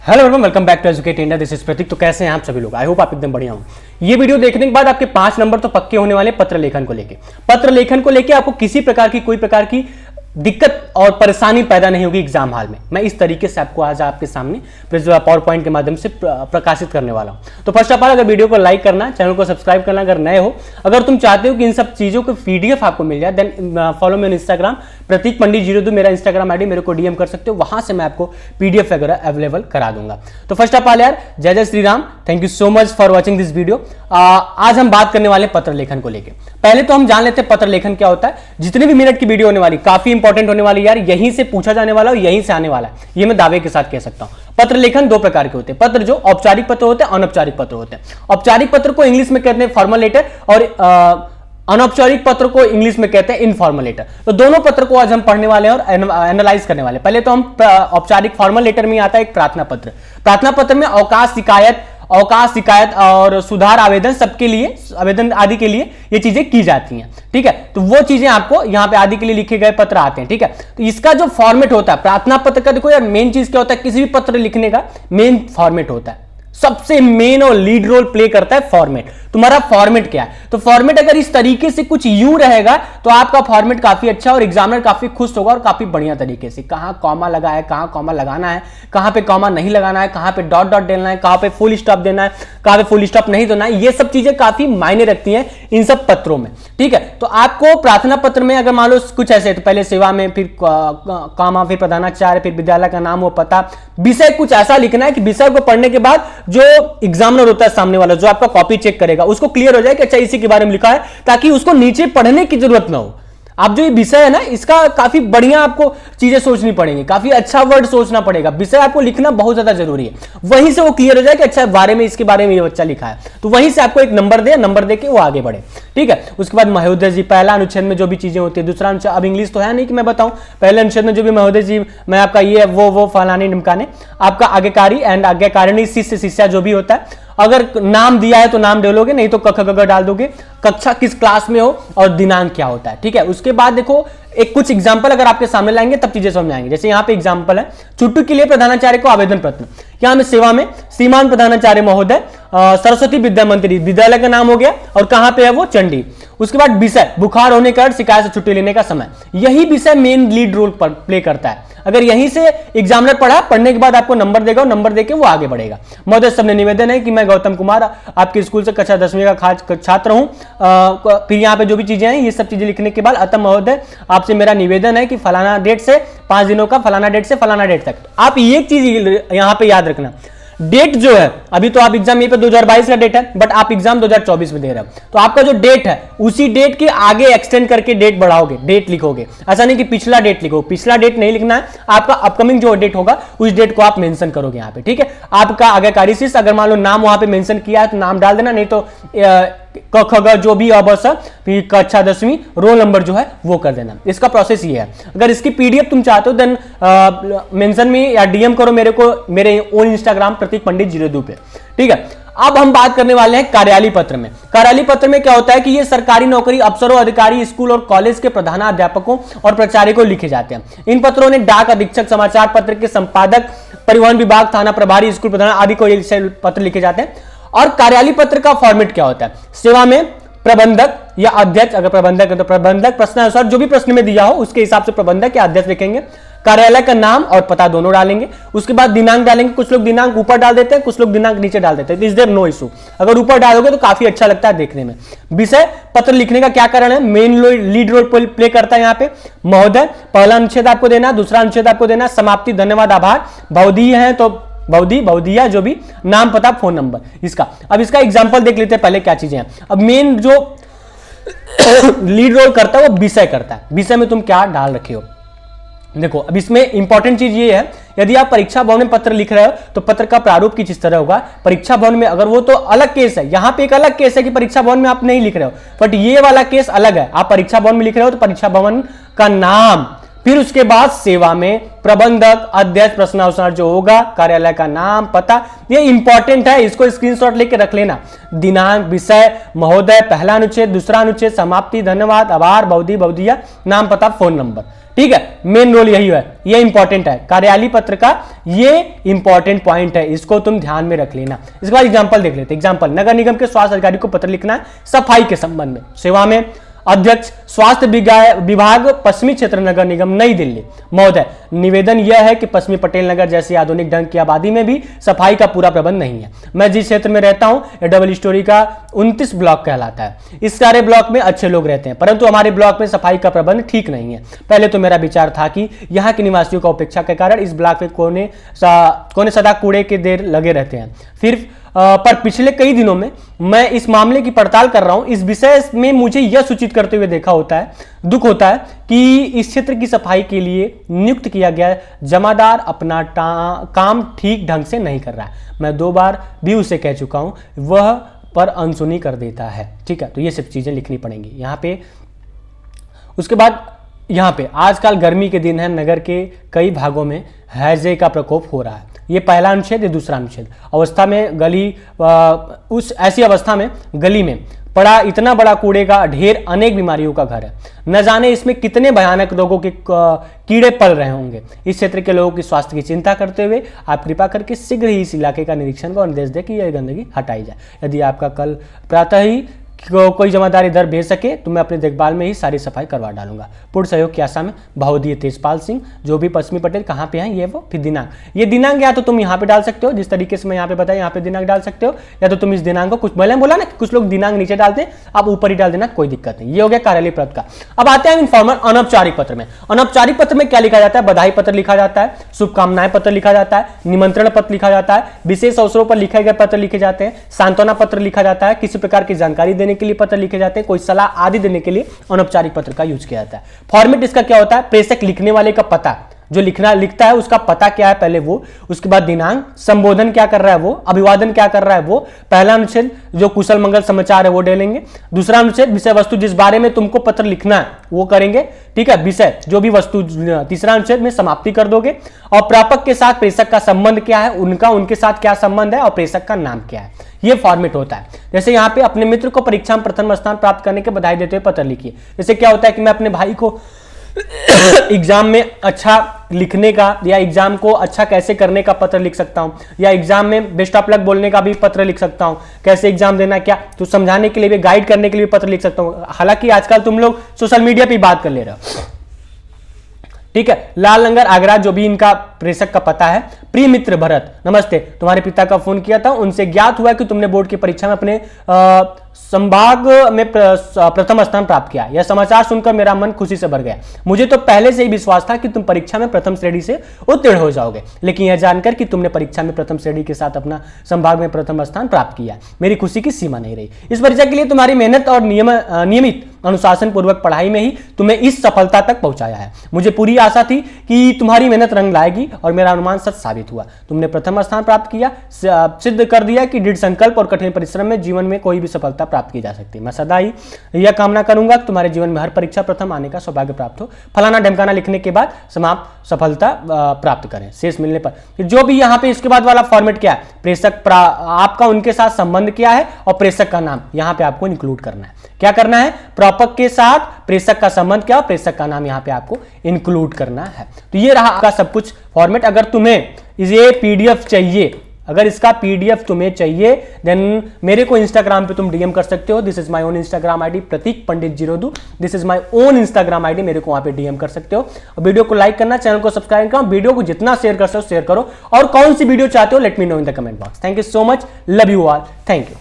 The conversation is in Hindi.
Hello everyone, welcome back to Educate India. This is Prateek. तो कैसे हैं आप सभी लोग? आई होप आप एकदम बढ़िया हो। ये वीडियो देखने के बाद आपके 5 नंबर तो पक्के होने वाले पत्र लेखन को लेके। पत्र लेखन को लेके आपको किसी प्रकार की कोई प्रकार की दिक्कत और परेशानी पैदा नहीं होगी एग्जाम हॉल में। मैं इस तरीके से आपको आज आपके सामने पावर पॉइंट के माध्यम से प्रकाशित करने वाला हूं। तो फर्स्ट ऑफ ऑल, अगर वीडियो को लाइक करना, चैनल को सब्सक्राइब करना अगर नए हो। अगर तुम चाहते हो कि इन सब चीजों को पीडीएफ आपको मिल जाए, then follow me on Instagram Prateek Pandit 02 मेरा इंस्टाग्राम आईडी। मेरे को डीएम कर सकते हो, वहां से मैं आपको पीडीएफ वगैरह अवेलेबल करा दूंगा। तो फर्स्ट ऑफ ऑल यार, जय जय Shri Ram. Thank you so much for watching this video. आज हम बात करने वाले पत्र लेखन को लेकर। पहले तो हम जान लेते हैं पत्र लेखन क्या होता है। जितने भी मिनट की वीडियो होने वाली काफी इंपॉर्टेंट होने वाली यार, यहीं से पूछा जाने वाला और यहीं से आने वाला है, ये मैं दावे के साथ कह सकता हूं। पत्र लेखन 2 प्रकार के होते हैं। पत्र जो औपचारिक पत्र होते हैं, अनौपचारिक पत्र होते हैं। औपचारिक पत्र को इंग्लिश में कहते हैं फॉर्मल लेटर और अनौपचारिक पत्र को इंग्लिश में कहते हैं इनफॉर्मल लेटर। तो दोनों पत्र को आज हम पढ़ने वाले हैं और एनालाइज करने वाले हैं। पहले तो हम औपचारिक फॉर्मल लेटर में आता है एक प्रार्थना पत्र। प्रार्थना पत्र में अवकाश, शिकायत और सुधार आवेदन सबके लिए, आवेदन आदि के लिए ये चीजें की जाती हैं। ठीक है, तो वो चीजें आपको यहाँ पे आदि के लिए लिखे गए पत्र आते हैं। ठीक है, तो इसका जो फॉर्मेट होता है प्रार्थना पत्र का, देखो यार मेन चीज क्या होता है, किसी भी पत्र लिखने का मेन फॉर्मेट होता है। सबसे मेन और लीड रोल प्ले करता है फॉर्मेट। तुम्हारा फॉर्मेट क्या है? तो फॉर्मेट अगर इस तरीके से कुछ यूं रहेगा तो आपका फॉर्मेट काफी अच्छा और एग्जामिनर काफी खुश होगा और काफी बढ़िया तरीके से। कहां कॉमा लगा है, कहां कॉमा लगाना है, कहां पे कॉमा नहीं लगाना है, कहां पे डॉट डॉट देना है, कहां पे फुल स्टॉप देना है, कहां पे फुल स्टॉप नहीं देना है, ये सब चीजें काफी मायने रखती हैं इन सब पत्रों में। ठीक है, तो आपको प्रार्थना पत्र में अगर मान लो कुछ ऐसे, तो पहले सेवा में, फिर कॉमा, फिर प्रधानाचार्य, फिर विद्यालय का नाम, वो पता, विषय कुछ ऐसा लिखना है कि विषय को पढ़ने के बाद जो एग्जामिनर होता है सामने वाला, जो आपका कॉपी चेक करेगा, उसको क्लियर हो जाए कि अच्छा इसी के बारे में लिखा है, ताकि उसको नीचे पढ़ने की जरूरत ना हो। आप जो ये विषय है ना, इसका काफी बढ़िया आपको चीजें सोचनी पड़ेंगी, काफी अच्छा वर्ड सोचना पड़ेगा। विषय आपको लिखना बहुत ज्यादा जरूरी है, वहीं से वो क्लियर हो जाए कि अच्छा बारे में, इसके बारे में ये बच्चा लिखा है, तो वहीं से आपको एक नंबर दे के वो आगे बढ़े। ठीक है, उसके बाद महोदय जी, पहला अनुच्छेद में जो भी चीजें होती है, दूसरा अनुच्छेद, अब इंग्लिश तो है नहीं कि मैं बताऊं, पहले अनुच्छेद में जो भी महोदय जी, मैं आपका ये वो फलाने ढिमकाने, आपका आज्ञाकारी एंड आज्ञाकारिणी, शिष्य शिष्या जो भी होता है, अगर नाम दिया है तो नाम डालोगे, नहीं तो क ख ग डाल दोगे, कक्षा किस क्लास में हो और दिनांक क्या होता है। ठीक है, उसके बाद देखो एक कुछ एग्जांपल अगर आपके सामने लाएंगे तब चीजें समझ आएंगे। जैसे यहाँ पे एग्जांपल है, छुट्टी के लिए प्रधानाचार्य को आवेदन पत्र। यहाँ में सेवा में श्रीमान प्रधानाचार्य महोदय, सरस्वती विद्या मंत्री, विद्यालय का नाम हो गया और कहां पे है वो, चंडी। उसके बाद विषय, बुखार होने का, शिकायत से छुट्टी लेने का समय। यही विषय मेन लीड रोल प्ले करता है। अगर यहीं से एग्जामिनर पढ़ने के बाद आपको नंबर देगा और नंबर देके वो आगे बढ़ेगा। महोदय, सबने निवेदन है कि मैं गौतम कुमार आपके स्कूल से कक्षा 10वीं का छात्र हूं। फिर यहाँ पे जो भी चीजें हैं, ये सब चीजें लिखने के बाद, अतः महोदय आपसे मेरा निवेदन है कि फलाना डेट से 5 दिनों का, फलाना डेट से फलाना डेट तक। आप एक चीज यहाँ पे याद रखना, डेट जो है, अभी तो आप एग्जाम ये पे 2022 का डेट है, बट आप एग्जाम 2024 में दे रहे हो, तो आपका जो डेट है उसी डेट के आगे एक्सटेंड करके डेट बढ़ाओगे, डेट लिखोगे। ऐसा नहीं कि पिछला डेट लिखो, पिछला डेट नहीं लिखना है, आपका अपकमिंग जो डेट होगा उस डेट को आप मेंशन करोगे यहाँ पे। ठीक है, आपका आज्ञाकारी शिष्य, अगर मान लो नाम वहां पे मेंशन किया है तो नाम डाल देना, नहीं तो क ख ग जो भी अवसर, फिर कक्षा 10वीं, रोल नंबर जो है वो कर देना। इसका प्रोसेस ये है। अगर इसकी पीडीएफ तुम चाहते हो देन मेंशन में या डीएम करो मेरे को, मेरे ओन इंस्टाग्राम प्रतीक पंडित 02 पे। ठीक है, अब हम बात करने वाले हैं कार्यालय पत्र में। कार्यालय पत्र में क्या होता है कि ये सरकारी नौकरी, अफसरों, अधिकारी, स्कूल और कॉलेज के प्रधानाध्यापकों और प्राचार्य को लिखे जाते हैं। इन पत्रों ने डाक अधीक्षक, समाचार पत्र के संपादक, परिवहन विभाग, थाना प्रभारी, स्कूल प्रधान आदि को ये पत्र लिखे जाते हैं। और कार्यालय पत्र का फॉर्मेट क्या होता है? सेवा में प्रबंधक या अध्यक्ष, अगर प्रबंधक है तो प्रबंधक, प्रश्नानुसार जो भी प्रश्न में दिया हो उसके हिसाब से प्रबंधक या अध्यक्ष लिखेंगे। कार्यालय का नाम और पता दोनों डालेंगे। उसके बाद दिनांक डालेंगे। कुछ लोग दिनांक ऊपर डाल देते हैं, कुछ लोग दिनांक नीचे डाल देते हैं। इज देयर नो इशू, अगर ऊपर डालोगे तो काफी अच्छा लगता है देखने में। विषय पत्र लिखने का क्या कारण है? मेन लीड रोल प्ले करता है यहाँ पे महोदय। पहला अनुच्छेद आपको देना, दूसरा अनुच्छेद आपको देना, समाप्ति, धन्यवाद, आभार, भवदीय है तो भवदिया जो भी, नाम, पता, फोन नंबर इसका। अब इसका एग्जांपल देख लेते हैं पहले क्या चीजें हैं। अब मेन जो लीड रोल करता है वो विषय करता है। विषय में तुम क्या डाल रखे हो, देखो। अब इसमें इंपॉर्टेंट चीज ये है, यदि आप परीक्षा भवन में पत्र लिख रहे हो तो पत्र का प्रारूप किस इस तरह होगा। परीक्षा भवन में अगर वो तो अलग केस है, यहां पे एक अलग केस है कि परीक्षा भवन में आप नहीं लिख रहे हो, बट ये वाला केस अलग है। आप परीक्षा भवन में लिख रहे हो तो परीक्षा भवन का नाम, फिर उसके बाद सेवा में प्रबंधक, अध्यक्ष, प्रश्नानुसार जो होगा, कार्यालय का नाम, पता, ये इंपॉर्टेंट है, इसको स्क्रीनशॉट लेके रख लेना। दिनांक, विषय, महोदय, पहला अनुच्छेद, दूसरा अनुच्छेद, समाप्ति, धन्यवाद, आभार, भवदिया, नाम, पता, फोन नंबर। ठीक है, मेन रोल यही है, ये इंपॉर्टेंट है कार्यालय पत्र का, ये इंपॉर्टेंट पॉइंट है, इसको तुम ध्यान में रख लेना। इसके बाद एग्जांपल देख लेते हैं। एग्जांपल, नगर निगम के स्वास्थ्य अधिकारी को पत्र लिखना है सफाई के संबंध में। सेवा में अध्यक्ष स्वास्थ्य विभाग पश्चिमी क्षेत्र नगर निगम नई दिल्ली, महोदय निवेदन यह है कि पश्चिमी पटेल नगर जैसी आधुनिक ढंग की आबादी में भी सफाई का पूरा प्रबंध नहीं है। मैं जिस क्षेत्र में रहता हूं यह डबल स्टोरी का 29 ब्लॉक कहलाता है। इस सारे ब्लॉक में अच्छे लोग रहते हैं, परंतु हमारे ब्लॉक में सफाई का प्रबंध ठीक नहीं है। पहले तो मेरा विचार था कि यहाँ के निवासियों का उपेक्षा के कारण इस ब्लॉक में कोने सदा कूड़े के ढेर लगे रहते हैं। फिर पर पिछले कई दिनों में मैं इस मामले की पड़ताल कर रहा हूं। इस विषय में मुझे यह सूचित करते हुए दुख होता है कि इस क्षेत्र की सफाई के लिए नियुक्त किया गया जमादार अपना काम ठीक ढंग से नहीं कर रहा है। मैं 2 बार भी उसे कह चुका हूं, वह पर अनसुनी कर देता है। ठीक है, तो ये सब चीजें लिखनी पड़ेंगी यहाँ पे। उसके बाद यहाँ पे आजकल गर्मी के दिन है, नगर के कई भागों में हैजे का प्रकोप हो रहा है। ये पहला अनुच्छेद, ये दूसरा अनुच्छेद। ऐसी अवस्था में गली में पड़ा इतना बड़ा कूड़े का ढेर अनेक बीमारियों का घर है। न जाने इसमें कितने भयानक रोगों के कीड़े पल रहे होंगे। इस क्षेत्र के लोगों की स्वास्थ्य की चिंता करते हुए आप कृपा करके शीघ्र ही इस इलाके का निरीक्षण का निर्देश दें कि यह गंदगी हटाई जाए। यदि आपका कल प्रातः ही कोई जमादार इधर भेज सके तो मैं अपनी देखभाल में ही सारी सफाई करवा डालूंगा। पूर्ण सहयोग की आशा में बहुदीय तेजपाल सिंह, जो भी पश्चिमी पटेल। कहाँ पे हैं ये वो, फिर दिनांक, ये दिनांक या तो तुम यहाँ पे डाल सकते हो, जिस तरीके से मैं यहाँ पे बताया यहाँ पे दिनांक डाल सकते हो, या तो तुम इस दिनांक को, कुछ पहले बोला ना कुछ लोग दिनांक नीचे डालते हैं, आप ऊपर ही डाल देना, कोई दिक्कत नहीं। ये हो गया कार्यालय पत्र का। अब आते हैं इनफॉर्मल अनौपचारिक पत्र में। अनौपचारिक पत्र में क्या लिखा जाता है? बधाई पत्र लिखा जाता है, शुभकामनाएं पत्र लिखा जाता है, निमंत्रण पत्र लिखा जाता है, विशेष अवसरों पर लिखे गए पत्र लिखे जाते हैं, सांत्वना पत्र लिखा जाता है, किसी प्रकार की जानकारी देने के लिए पत्र लिखे जाते हैं, कोई सलाह आदि देने के लिए अनौपचारिक पत्र का यूज किया जाता है। फॉर्मेट इसका क्या होता है? प्रेषक लिखने वाले का पता, जो लिखता है उसका पता क्या है पहले वो, उसके बाद दिनांक, संबोधन क्या कर रहा है वो, अभिवादन क्या कर रहा है वो। पहला अनुच्छेद जो कुशल मंगल समाचार है वो डालेंगे। दूसरा अनुच्छेद विषय वस्तु जिस बारे में तुमको पत्र लिखना है वो करेंगे। ठीक है, विषय जो भी वस्तु। तीसरा अनुच्छेद में समाप्ति कर दोगे। और प्रापक के साथ प्रेषक का संबंध क्या है, उनके साथ क्या संबंध है और प्रेषक का नाम क्या है, ये फॉर्मेट होता है। जैसे यहाँ पे अपने मित्र को परीक्षा में प्रथम स्थान प्राप्त करने के बधाई देते हुए पत्र लिखिए। जैसे क्या होता है कि मैं अपने भाई को एग्जाम में अच्छा लिखने का या एग्जाम को अच्छा कैसे करने का पत्र लिख सकता हूं, या एग्जाम में बेस्ट ऑफ लक बोलने का भी पत्र लिख सकता हूं, कैसे एग्जाम देना क्या तो समझाने के लिए भी, गाइड करने के लिए पत्र लिख सकता हूं। हालांकि आजकल तुम लोग सोशल मीडिया पे बात कर ले रहे हो। ठीक है, लाल लंगर आगरा, जो भी इनका प्रेषक का पता है। प्रिय मित्र भरत, नमस्ते, तुम्हारे पिता का फोन किया था, उनसे ज्ञात हुआ कि तुमने बोर्ड की परीक्षा में अपने संभाग में प्रथम स्थान प्राप्त किया। यह समाचार सुनकर मेरा मन खुशी से भर गया। मुझे तो पहले से ही विश्वास था कि तुम परीक्षा में प्रथम श्रेणी से उत्तीर्ण हो जाओगे, लेकिन यह जानकर कि तुमने परीक्षा में प्रथम श्रेणी के साथ अपना संभाग में प्रथम स्थान प्राप्त किया, मेरी खुशी की सीमा नहीं रही। इस परीक्षा के लिए तुम्हारी मेहनत और नियमित अनुशासन पूर्वक पढ़ाई में ही तुम्हें इस सफलता तक पहुंचाया है। मुझे पूरी आशा थी कि तुम्हारी मेहनत रंग लाएगी और मेरा अनुमान सच साबित हुआ। तुमने प्रथम स्थान प्राप्त किया, सिद्ध कर दिया कि दृढ़ संकल्प और कठिन परिश्रम में जीवन में कोई भी सफलता प्राप्त की जा सकती है। मैं सदा ही यह कामना करूंगा कि तुम्हारे जीवन में हर परीक्षा प्रथम आने का सौभाग्य प्राप्त हो। फलाना ढमकाना लिखने के बाद समाप्त सफलता प्राप्त करें। शेष मिलने पर जो भी यहाँ पे इसके बाद वाला फॉर्मेट क्या है, प्रेषक आपका उनके साथ संबंध क्या है और प्रेषक का नाम यहाँ पे आपको इंक्लूड करना है। क्या करना है? प्रापक के साथ प्रेषक का संबंध क्या, प्रेषक का नाम यहाँ पे आपको इंक्लूड करना है। तो ये रहा आपका सब कुछ फॉर्मेट। अगर तुम्हें ये पीडीएफ चाहिए, अगर इसका पीडीएफ तुम्हें चाहिए, देन मेरे को इंस्टाग्राम पे तुम डीएम कर सकते हो। This is my own Instagram ID Prateek Pandit 02। This is my own Instagram ID, मेरे को वहां पे डीएम कर सकते हो। वीडियो को लाइक करना, चैनल को सब्सक्राइब करना, वीडियो को जितना शेयर कर सकते हो शेयर करो, और कौन सी वीडियो चाहते हो let me know in the comment box. Thank you so much, love you all, thank you.